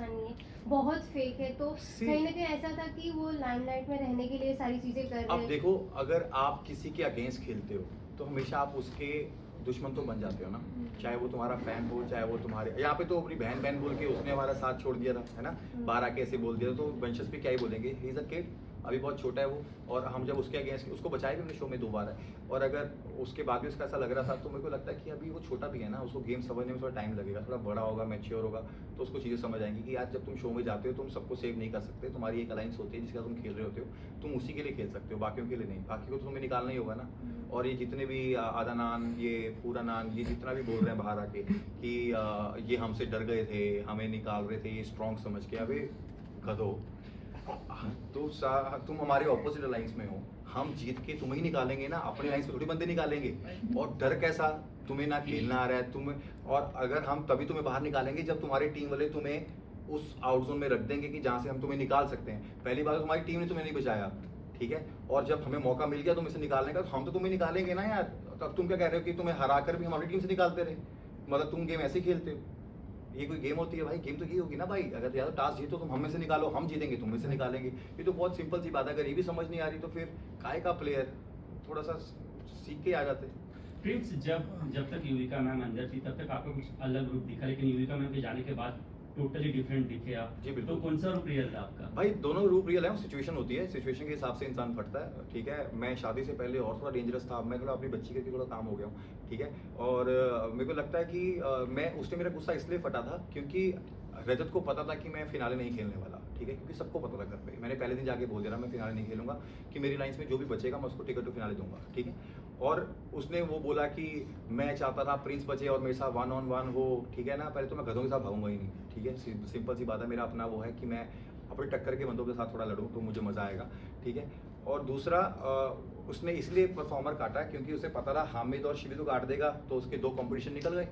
अच्छा नहीं है, बहुत फेक है, तो कहीं ना कहीं ऐसा था कि वो लाइमलाइट में रहने के लिए सारी चीजें कर रहे अब हैं। देखो, अगर आप किसी के अगेंस्ट खेलते हो तो हमेशा आप उसके दुश्मन तो बन जाते हो ना, चाहे वो तुम्हारा फैन हो, चाहे वो तुम्हारे, यहाँ पे तो अपनी बहन बहन बोल के उसने हमारा साथ छोड़ दिया था, है ना, बाहर आके ऐसे बोल दिया, तो वंशस भी क्या ही बोलेंगे, ही इज अ किड, अभी बहुत छोटा है वो, और हम जब उसके अगेंस्ट उसको बचाए भी हमने शो में 2 बार है, और अगर उसके बाद भी उसका ऐसा लग रहा था तो मेरे को लगता है कि अभी वो छोटा भी है ना, उसको गेम समझने में थोड़ा टाइम लगेगा, थोड़ा बड़ा होगा, मैच्योर होगा, तो उसको चीज़ें समझ आएंगी कि आज जब तुम शो में जाते हो तुम सबको सेव नहीं कर सकते, तुम्हारी एक अलाइंस होती है जिसका तुम खेल रहे होते हो, तुम उसी के लिए खेल सकते हो, बाकियों के लिए नहीं, बाकी को तो तुम्हें निकालना ही होगा ना। और ये जितने भी आधा नान, ये पूरा नान, ये जितना भी बोल रहे हैं बाहर आके कि ये हमसे डर गए थे, हमें निकाल रहे थे ये स्ट्रॉन्ग समझ के, अबे गधो, तो तुम हमारे ऑपोजिट अलाइंस में हो, हम जीत के तुम्हें ही निकालेंगे ना, अपने अलाइंस में थोड़ी बंदे निकालेंगे, और डर कैसा, तुम्हें ना खेलना आ रहा है तुम्हें, और अगर हम तभी तुम्हें बाहर निकालेंगे जब तुम्हारी टीम वाले तुम्हें उस आउट जोन में रख देंगे कि जहाँ से हम तुम्हें निकाल सकते हैं, पहली बार तुम्हारी टीम ने तुम्हें नहीं बचाया, ठीक है, और जब हमें मौका मिल गया तुम्हें से निकालने का, तो हम तो तुम्हें निकालेंगे ना यार, तब तुम क्या कह रहे हो कि तुम्हें हरा कर भी हमारी टीम से निकालते रहे, मतलब तुम गेम ऐसे ही खेलते हो, ये कोई गेम होती है भाई, गेम तो ये होगी ना भाई, अगर या तो टास्क जीतो तुम हम में से निकालो, हम जीतेंगे तुम में से निकालेंगे, ये तो बहुत सिंपल सी बात है, अगर ये भी समझ नहीं आ रही तो फिर काय का प्लेयर, थोड़ा सा सीख के आ जाते। प्रिंस, जब तक युविका मैम अंदर थी तब तक आपका कुछ अलग रूप दिखा, लेकिन युविका मैम के जाने के बाद टोटली डिफरेंट दिखे आप। जी बिल्कुल। तो कौन सा रूप रियल था आपका? भाई दोनों रूप रियल है, सिचुएशन होती है, सिचुएशन के हिसाब से इंसान फटता है, ठीक है, मैं शादी से पहले और थोड़ा डेंजरस था, मैं थोड़ा अपनी बच्ची के थोड़ा काम हो गया हूँ, ठीक है, और मेरे को लगता है कि मैं उसने मेरा गुस्सा इसलिए फटा था क्योंकि रजत को पता था कि मैं फिनाले नहीं खेलने वाला, ठीक है, क्योंकि सबको पता था घर पे, मैंने पहले दिन जाके बोल दिया मैं फिनाले नहीं खेलूंगा, कि मेरी लाइन्स में जो भी बचेगा मैं उसको टिकट टू फिनाले दूंगा, ठीक है, और उसने वो बोला कि मैं चाहता था प्रिंस बचे और मेरे साथ 1-on-1 हो, ठीक है ना, पहले तो मैं गधों के साथ भागूंगा ही नहीं, ठीक है, सिंपल सी बात है, मेरा अपना वो है कि मैं अपने टक्कर के बंदों के साथ थोड़ा लड़ूं तो मुझे मज़ा आएगा, ठीक है, और दूसरा उसने इसलिए परफॉर्मर काटा क्योंकि उसे पता था हामिद और शिवी को काट देगा तो उसके 2 कॉम्पिटिशन निकल गए,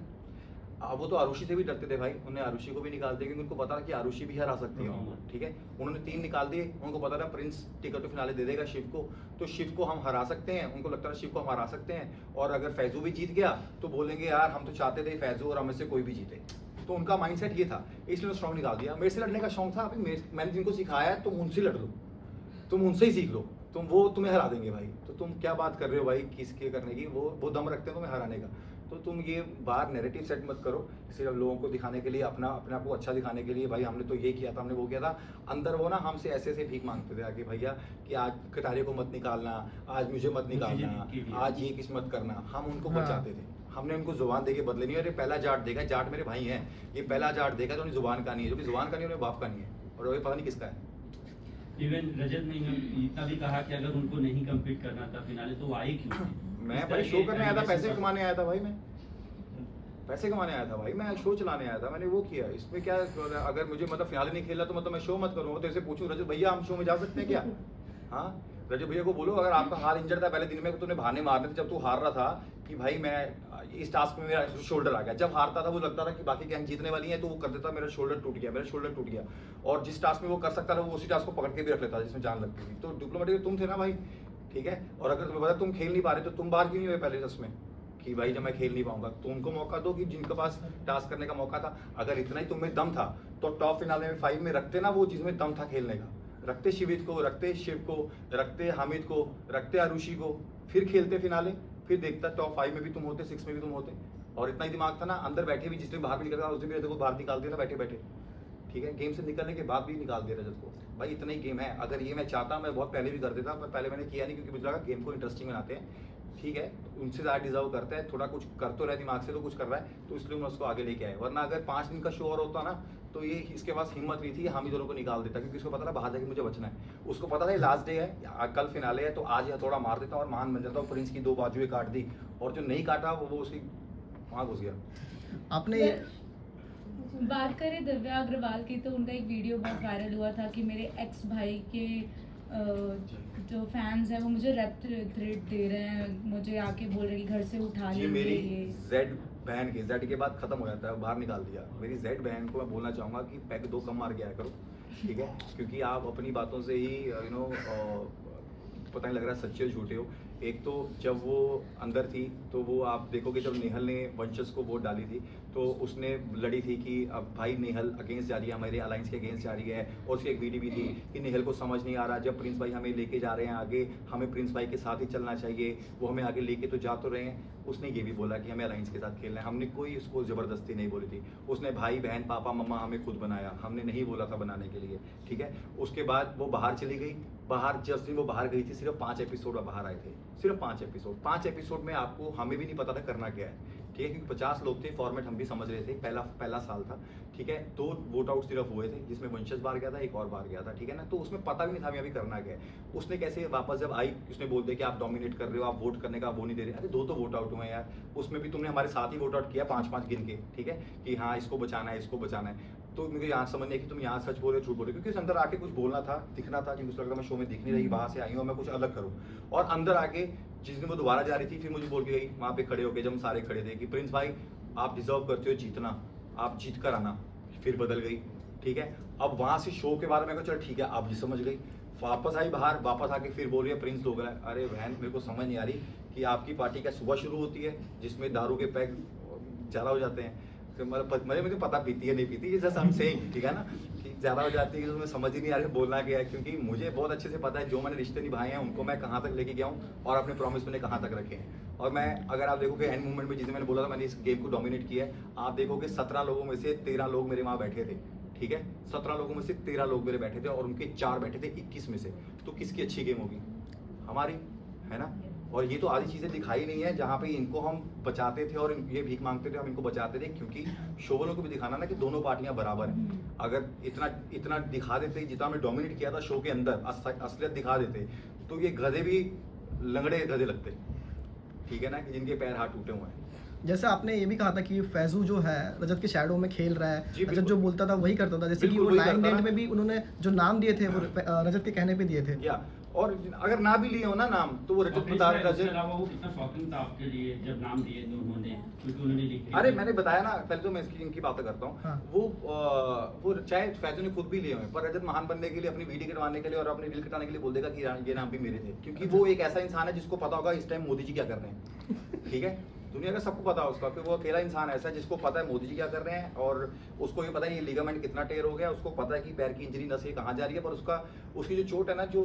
अब वो तो आरुषि से भी डरते थे भाई, उन्होंने आरुषि को भी निकाल दिया क्योंकि उनको पता था कि आरुषि भी हरा सकती है, ठीक है, उन्होंने 3 निकाल दिए, उनको पता था प्रिंस टिकट टू फिनाले दे देगा शिव को, तो शिव को हम हरा सकते हैं, उनको लगता था शिव को हम हरा सकते हैं, और अगर फैजू भी जीत गया तो बोलेंगे यार हम तो चाहते थे फैजू और हमें से कोई भी जीते, तो उनका माइंडसेट ये था, इसलिए स्ट्रॉन्ग निकाल दिया। मेरे से लड़ने का शौक था, अभी मैंने जिनको सिखाया है तुम उनसे लड़ लो, तुम उनसे ही सीख लो, तुम वो तुम्हें हरा देंगे भाई, तो तुम क्या बात कर रहे हो भाई किसके करने की, वो दम रखते हैं तुम्हें हराने का, तो तुम ये बाहर नैरेटिव सेट मत करो सिर्फ लोगों को दिखाने के लिए, अपने आप को अच्छा दिखाने के लिए, भाई हमने तो ये किया था, हमने वो किया था, अंदर वो ना हमसे ऐसे ऐसे भीख मांगते थे आगे, भैया कि आज कटारे को मत निकालना, आज मुझे मत निकालना, आज ये किस मत करना, हम उनको बचाते थे, हमने उनको जुबान दे के बदले नहीं, अरे पहला जाट देखा, जाट मेरे भाई हैं, ये पहला जाट देखा तो उन्हें जुबान का नहीं है, जो कि जुबान का नहीं उन्हें बाप का नहीं है, और वो पता नहीं किसका है। इवन रजत ने इतना भी कहा कि अगर उनको नहीं कम्पीट करना था फिनाले तो वो आए क्यों थे? मैं भाई शो करने आया था, पैसे कमाने आया था भाई, मैं पैसे कमाने आया था भाई, मैं शो चलाने आया था, मैंने वो किया, इसमें क्या, अगर मुझे मतलब फिनाले नहीं खेला तो मतलब मैं शो मत करूँ, तेरे से पूछूं रजत भैया हम शो में जा सकते हैं क्या, हाँ, रजत भैया को बोलो अगर आपका हाथ इंजर्ड था पहले दिन में तूने बहाने मारने थे, जब तू हार रहा था कि भाई मैं इस टास्क में मेरा शोल्डर आ गया, जब हारता था वो लगता था कि बाकी गैंग जीतने वाली है तो वो कर देता मेरा शोल्डर टूट गया, मेरा शोल्डर टूट गया, और जिस टास्क में वो कर सकता था वो उसी टास्क को पकड़ के भी रख लेता था जिसमें जान लगती थी, तो डिप्लोमेटिक तुम थे ना भाई, ठीक है, और अगर तुम्हें पता तुम खेल नहीं पा रहे तो तुम बाहर क्यों नहीं हुए पहले दस में कि भाई जब मैं खेल नहीं पाऊंगा, तो उनको मौका दो कि जिनके पास टास्क करने का मौका था, अगर इतना ही तुम्हें दम था तो टॉप फिनाले में 5 में रखते ना वो जिसमें दम था खेलने का, रखते शिवित को, रखते शिव को, रखते हामिद को, रखते आरुषि को, फिर खेलते फिनाले, फिर देखता टॉप 5 में भी तुम होते, 6 में भी तुम होते, और इतना ही दिमाग था ना, अंदर बैठे भी जिसने बाहर भी निकलता उसने भी को बाहर निकाल दिया था बैठे बैठे, ठीक है, गेम से निकलने के बाद भी निकाल दिया रजत को, भाई इतना ही गेम है, अगर ये मैं चाहता मैं बहुत पहले भी कर देता, पर पहले मैंने किया नहीं क्योंकि मुझे लगा गेम को इंटरेस्टिंग बनाते हैं, ठीक है, उनसे ज़्यादा डिजर्व करता है, थोड़ा कुछ कर तो रहा है दिमाग से तो कुछ कर रहा है, तो इसलिए मैं उसको आगे लेके आया, वरना अगर 5 दिन का शो और होता ना तो ये इसके पास हिम्मत नहीं थी हम ही दोनों को निकाल देता, क्योंकि उसको पता था बाहर जाके मुझे बचना है, उसको पता था लास्ट डे है, कल फिनाले है, तो आज यह थोड़ा मार देता और महान बन जाता हूँ, प्रिंस की 2 बाजुएं काट दी, और जो नहीं काटा वो उसकी वहाँ घुस गया। आपने बात करें दिव्या अग्रवाल की, तो उनका एक वीडियो बहुत वायरल हुआ था कि मेरे एक्स भाई के जो फैंस हैं वो मुझे रेप थ्रेट दे रहे हैं, मुझे आके बोल रहे हैं कि घर से उठा ये लेंगे, मेरी ये जेड बहन के जेड के बाद खत्म हो जाता है, बाहर निकाल दिया, मेरी जेड बहन को मैं बोलना चाहूँगा कि पैक 2 कम मार के आया करो, ठीक है, क्योंकि आप अपनी बातों से ही पता नहीं लग रहा है सच्चे हो झूठे हो, एक तो जब वो अंदर थी तो वो आप देखोगे जब नेहल ने वंशज को वोट डाली थी तो उसने लड़ी थी कि अब भाई नेहल अगेंस्ट जा रही है, हमारे अलायंस के अगेंस्ट जा रही है। और उसकी एक वीडियो भी थी कि नेहल को समझ नहीं आ रहा, जब प्रिंस भाई हमें लेके जा रहे हैं आगे, हमें प्रिंस भाई के साथ ही चलना चाहिए, वो हमें आगे लेके तो जा तो रहे हैं। उसने ये भी बोला कि हमें अलायंस के साथ खेलना है। हमने कोई उसको ज़बरदस्ती नहीं बोली थी। उसने भाई बहन पापा मम्मा हमें खुद बनाया, हमने नहीं बोला था बनाने के लिए, ठीक है। उसके बाद वो बाहर चली गई। बाहर जिस दिन वो बाहर गई थी सिर्फ 5 एपिसोड बाहर आए थे, सिर्फ 5 एपिसोड में आपको हमें भी नहीं पता था करना क्या है, ठीक है, क्योंकि 50 लोग थे, फॉर्मेट हम भी समझ रहे थे, पहला साल था, ठीक है। 2 वोट आउट सिर्फ हुए थे जिसमें वंशज बाहर गया था, एक और बाहर गया था, ठीक है ना। तो उसमें पता भी नहीं था हमें अभी करना क्या है। उसने कैसे वापस जब आई उसने बोल दिया कि आप डोमिनेट कर रहे हो, आप वोट करने का वो नहीं दे रहे। अरे 2 तो वोट आउट हुए यार, उसमें भी तुमने हमारे साथ ही वोट आउट किया 5-5 गिन के, ठीक है, कि हाँ इसको बचाना है, इसको बचाना है। तो मुझे यहाँ समझ नहीं है कि तुम यहाँ सच बोल रहे हो झूठ बोल रहे हो, क्योंकि उस अंदर आके कुछ बोलना था, दिखना था, क्योंकि उसको लगा मैं शो में दिख नहीं रही, बाहर से आई हूँ, मैं कुछ अलग करूँ। और अंदर आके जिस दिन वो दोबारा जा रही थी फिर मुझे बोल के गई वहाँ पे खड़े होके, जब हम सारे खड़े थे, कि प्रिंस भाई आप डिजर्व करते हो जीतना, आप जीत कर आना। फिर बदल गई, ठीक है। अब वहाँ से शो के बारे में चल ठीक है आप भी समझ गई, वापस आई बाहर, वापस आके फिर बोल रही है प्रिंस लोग हैं। अरे बहन मेरे को समझ नहीं आ रही कि आपकी पार्टी क्या सुबह शुरू होती है जिसमें दारू के पैक ज़्यादा हो जाते हैं, तो मतलब मुझे पता पीती है नहीं पीती, ये जैसा हम सेम, ठीक है ना, कि ज़्यादा हो जाती है, तो मुझे समझ ही नहीं आ रही बोलना क्या है। क्योंकि मुझे बहुत अच्छे से पता है जो मैंने रिश्ते निभाए हैं उनको मैं कहाँ तक लेके गया हूँ और अपने प्रॉमिस मैंने कहाँ तक रखे हैं। और मैं अगर आप देखोगे एंड मूवमेंट में जिसे मैंने बोला था मैंने इस गेम को डोमिनेट किया है, आप देखोगे 17 लोगों में से 13 लोग मेरे वहाँ बैठे थे, ठीक है। 17 लोगों में से 13 लोग मेरे बैठे थे और उनके 4 बैठे थे 21 में से। तो किसकी अच्छी गेम होगी? हमारी, है ना। और ये तो आधी चीज़ें दिखाई नहीं है जहाँ पे इनको हम बचाते थे और ये भीख मांगते थे, हम इनको बचाते थे, क्योंकि शो वालों को भी दिखाना ना कि दोनों पार्टियां बराबर हैं। अगर इतना दिखा देते जितना हमने डोमिनेट किया था शो के अंदर, असलियत दिखा देते, तो ये गधे भी लंगड़े गधे लगते, ठीक है ना, कि जिनके पैर हाथ टूटे हुए हैं। जैसे आपने ये भी कहा था कि फैजू जो है रजत के शैडो में खेल रहा है, जी, रजत बिल्कुल। जो बोलता था वही करता था, जैसे कि बिल्कुल वो वही लाइन करता डेंट था। में भी उन्होंने जो नाम दिए थे वो रजत के कहने पे दिए थे। या और अगर ना भी लिए हो ना नाम, तो वो रजत और प्रताप इसके रजत। अलावा वो कितना शॉकिंग था आपके लिए जब नाम दिए थे उन्होंने, क्योंकि उन्होंने लिख अरे मैंने बताया ना, पहले तो मैं इनकी बातें करता हूँ। हाँ। वो चाहे फैजू ने खुद भी लिए हुए, पर रजत महान बनने के लिए, अपनी वीडियो कटवाने के लिए और अपनी रील कटाने के लिए बोल देगा कि ये नाम भी मेरे थे, क्योंकि वो एक ऐसा इंसान है जिसको पता होगा इस टाइम मोदी जी क्या कर रहे हैं, ठीक है। दुनिया का सबको पता है उसका कि वो अकेला इंसान ऐसा है जिसको पता है मोदी जी क्या कर रहे हैं, और उसको ये पता है ये लिगामेंट कितना टेयर हो गया, उसको पता है कि पैर की इंजरी नस ये कहाँ जा रही है, पर उसकी जो चोट है ना, जो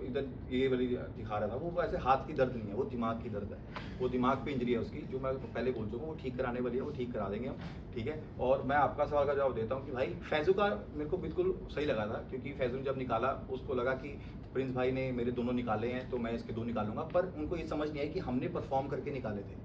इधर ये वाली दिखा रहा था, वो वैसे हाथ की दर्द नहीं है, वो दिमाग की दर्द है, वो दिमाग पे इंजरी है उसकी, जो मैं पहले बोल चुका हूँ, वो ठीक कराने वाली है, वो ठीक करा देंगे हम, ठीक है। और मैं आपका सवाल का जवाब देता हूँ कि भाई फैजू का मेरे को बिल्कुल सही लगा था, क्योंकि फैजू ने जब निकाला उसको लगा कि प्रिंस भाई ने मेरे दोनों निकाले हैं तो मैं इसके 2 निकालूंगा, पर उनको ये समझ नहीं आई कि हमने परफॉर्म करके निकाले थे,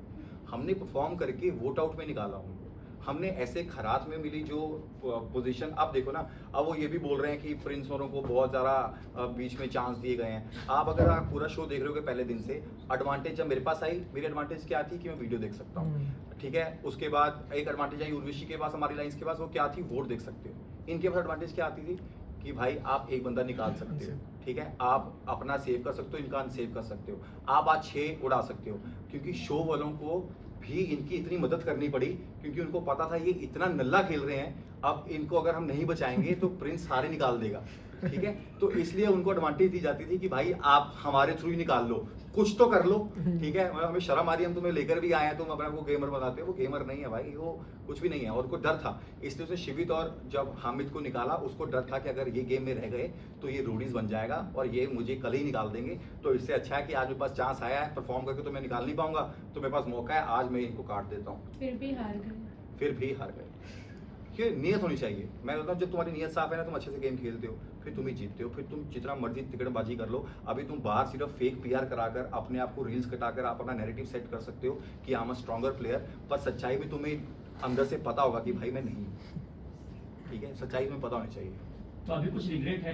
हमने परफॉर्म करके वोट आउट में निकाला उनको, हमने ऐसे खरात में मिली जो पोजीशन। अब देखो ना, अब वो ये भी बोल रहे हैं कि प्रिंस औरों को बहुत ज़्यादा बीच में चांस दिए गए हैं। अगर आप पूरा शो देख रहे हो पहले दिन से, एडवांटेज जब मेरे पास आई, मेरी एडवांटेज क्या थी कि मैं वीडियो देख सकता हूँ, ठीक है। उसके बाद एक एडवांटेज आई उर्वशी के पास, हमारी लाइन्स के पास, वो क्या थी, वोट देख सकते हो। इनके पास एडवांटेज क्या आती थी कि भाई आप एक बंदा निकाल सकते हो, ठीक है, आप अपना सेव कर सकते हो, इनका अनसेव कर सकते हो, आप आज 6 उड़ा सकते हो, क्योंकि शो वालों को भी इनकी इतनी मदद करनी पड़ी, क्योंकि उनको पता था ये इतना नल्ला खेल रहे हैं, अब इनको अगर हम नहीं बचाएंगे तो प्रिंस सारे निकाल देगा, ठीक है। तो इसलिए उनको एडवांटेज दी जाती थी कि भाई आप हमारे थ्रू ही निकाल लो, कुछ तो कर लो, ठीक है। हमें शर्म आ रही है, हम तुम्हें लेकर भी आए हैं, तुम अपने आप को गेमर बताते हो, वो गेमर नहीं है भाई, वो कुछ भी नहीं है। और उनको डर था, इसलिए उसने शिवित और जब हामिद को निकाला, उसको डर था कि अगर ये गेम में रह गए तो ये रोडीज बन जाएगा और ये मुझे कल ही निकाल देंगे, तो इससे अच्छा है कि आज मेरे पास चांस आया है, परफॉर्म करके तो मैं निकाल नहीं पाऊंगा, तो मेरे पास मौका है, आज मैं इनको काट देता हूँ। फिर भी हार गए। कि नियत होनी चाहिए। मैं बोलता हूँ जब तुम्हारी नियत साफ है ना, तुम अच्छे से गेम खेलते हो, फिर तुम ही जीतते हो, फिर तुम जितना मर्जी तिकड़बाजी कर लो। अभी तुम बाहर सिर्फ फेक पीआर कराकर अपने आप को रील्स कटाकर आप अपना नैरेटिव सेट कर सकते हो कि I am a stronger player, पर सच्चाई भी तुम्हें अंदर से पता होगा कि भाई मैं नहीं, ठीक है, सच्चाई तुम्हें पता होनी चाहिए। तो अभी कुछ रिग्रेट है